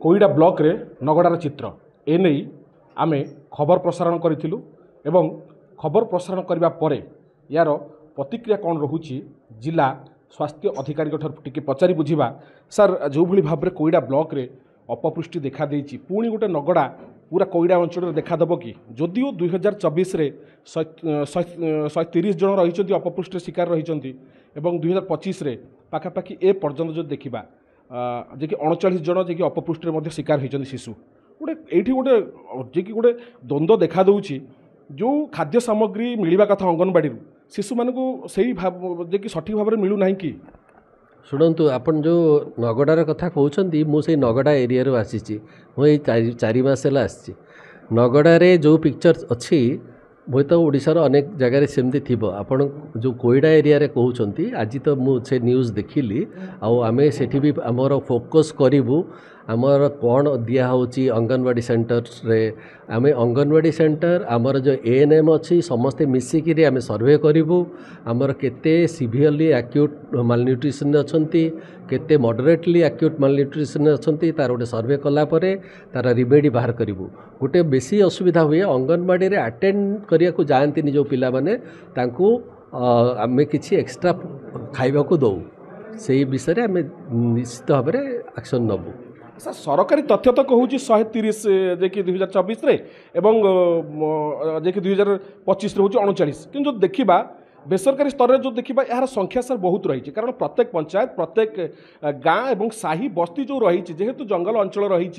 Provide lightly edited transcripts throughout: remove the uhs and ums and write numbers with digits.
Koida block रे नगड़ार चित्र एने आमे खबर प्रसारण करूँ एवं खबर प्रसारण करने पर यार प्रतिक्रिया कौन रोचे जिला स्वास्थ्य अधिकारी टी पचारि बुझा सर जो भाई भाव में कोईडा ब्लॉक रे अपपृष्टि देखा देछि पुणी गोटे नगड़ा पूरा कोईडा अंचल देखादेव कि जदिओ 2024 रे 130 जन रही अपपृष्टि शिकार रही 2025 रे पाखापाखि ए पर्यंत जो देखा जे कि 39 जन जे कि अपपृष्टि शिकार होती शिशु गोटे ये गोटे जे कि गोटे द्वंद्व देखा दूँ जो खाद्य सामग्री मिलवा कथा अंगनवाड़ी शिशु मान से भाव जे कि सठिक भाव में मिलूना कि शुणु आपन जो नगड़ार कथा कहते मुझे नगड़ा एरिया रू आसी मुझे 4 मास आसी नगड़े जो पिक्चर अच्छी मुझे तो ओडिशार अनेक जगार सेमती थी आपन जो कोईडा एरिया रे कहते आज तो मुझे न्यूज़ देखिली आमे सेठी भी आमर फोकस करूँ आमर कौन दिया होची अंगनवाड़ी सेंटर रे आमे अंगनवाड़ी सेंटर आमर जो एएनएम अच्छी समस्ते मिसिकी आमे सर्वे करूँ आमर केते सिवियरली एक्यूट मालन्यूट्रिशन अच्छी केते मॉडरेटली एक्यूट मालन्यूट्रिशन अच्छी तार गोटे सर्वे कला परे तार रिमेडी बाहर करूँ गोटे बेसी असुविधा हुए अंगनवाड़ी रे अटेंड करिया को जाती जो पिला माने तांको आमे किछि एक्स्ट्रा खाइबा को दो से विषय में आमे निश्चित भाव में एक्शन नबू सर सरकारी तथ्य तो कहूँ 130 जे कि 2024 रे एवं जे कि 2025 रे हूँ 39 कि जो देखा बेसरकारी स्तर में जो देखा यार संख्या सर बहुत रही कारण प्रत्येक पंचायत प्रत्येक गाँ एवं साही बस्ती जो रही जेहेतु जंगल अंचल रही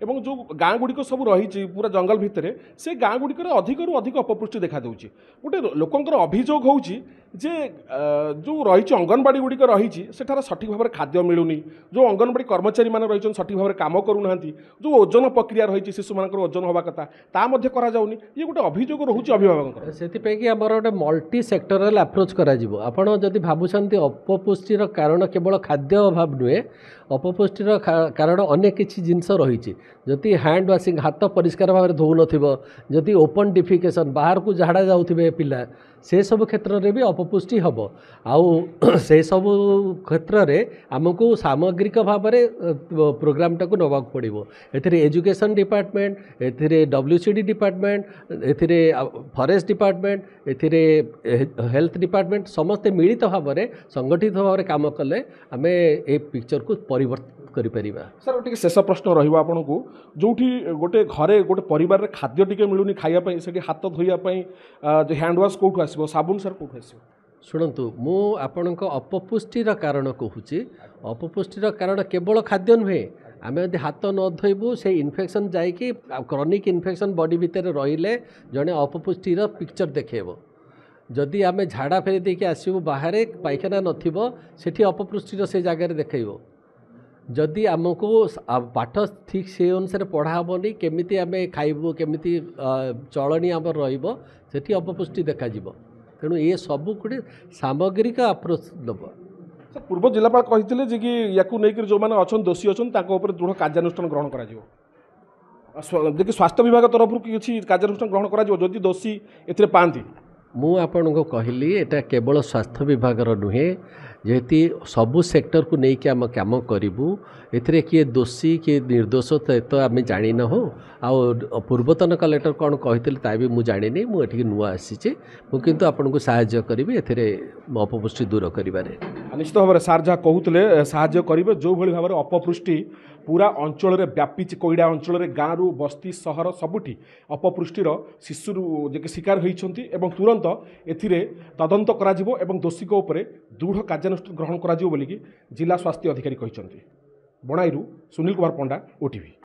जो गाँ गुड़िक सब रही पूरा जंगल भितर से गाँ गुड़िक अधिकरू अधिक अपपृष्टि देखा दूँ गोटे लोकंर अभियोग हो जे जो रही अंगनवाड़ी गुड़िक रही सेठार सठिक भाव में खाद्य मिलूनी जो अंगनवाड़ी कर्मचारी मैंने रही सठिक भाव में कम करूना जो ओजन प्रक्रिया रही शिशु मान ओजन हवा कथा ताकि कराऊनी ये गोटे अभियोग रोचे अभिभावक से आमर गोटे मल्टी सेक्टोराल अप्रोच करा आपण जदि भावुंट अपपुष्टिर कारण केवल खाद्य अभाव नुहे अपपुष्टिर कारण अनेक किसी जिनस रही जदि हैंड वाशिंग हाथ परिष्कार भाव में धो नदी ओपन डिफिकेशन बाहर को झाड़ा जाऊे पिला से सब क्षेत्र में भी अपपुष्टि हम आउ से सब क्षेत्र में आमको सामग्रिक भाव में प्रोग्रामटा को नवा पड़ो education department A WCD department a forest department A health department समस्ते मिलित भाव में संगठित भाव में काम कले आम ए पिक्चर को परिवर्तन करिपरिबा सर टी शेष प्रश्न रहा आपन को जो गोटे घरे गोटे परिवार रे खाद्य टी मिलूनी खाइबा से हाथ धोइबा जो हैंड वाश कौटू आसो साबुन सर कौटू आसो शुणु मु आपण अपपुष्टिर कारण कहूँ अपपुष्टिर कारण केवल खाद्य नुहे आम यदि हाथ न धोबू से इन्फेक्शन जाकि क्रॉनिक इन्फेक्शन बॉडी भितर रहिले जड़े अपपुष्टिर पिक्चर देखेब जदि आम झाड़ा फेरी देके आसबू बाहर पायखाना नथिबो सेठी अपपुष्टिर से जगह देखब जदि आमको पाठ ठीक से अनुसार पढ़ा हेनी केमिति आम खाइबू केमिति चलनी आम रही अपपुष्टि देखा तेणु ये सब गोटे सामग्रिक अप्रोच दब सर पूर्व जिलापाल कहते कि या जो मैंने अच्छा दोषी अच्छा दृढ़ कार्यानुष्ठान ग्रहण कर स्वास्थ्य विभाग तरफ किसी कार्यानुष्ठान ग्रहण कर दोषी ए पाती मु आपन को कहली एटा केवल स्वास्थ्य विभाग नुहे जेहेतु सबू सेक्टर को लेकिन आम कम करूँ ए किए दोषी किए निर्दोष तो आम जानी न हो पूर्वतन कलेक्टर कौन कहते भी मुझे जानी मुझे नुआ आसी मुझे आपन को साहाय्य करी अपपुष्टि दूर कर निश्चित भाव में सार जहाँ कहते साहाय्य करेंगे जो भाई भाव में अपपृष्टि पूरा अंचल में व्यापी कोईडा अंचल में गाँव रु बस्ती सहर सबुठी अपपृष्टिर शिशु जे शिकार होती तुरंत ए तदंत करा दोषी दृढ़ कार्यानुष्ठान ग्रहण करा जिला स्वास्थ्य अधिकारी कहते बणाईरू सुनील कुमार पंडा OTV।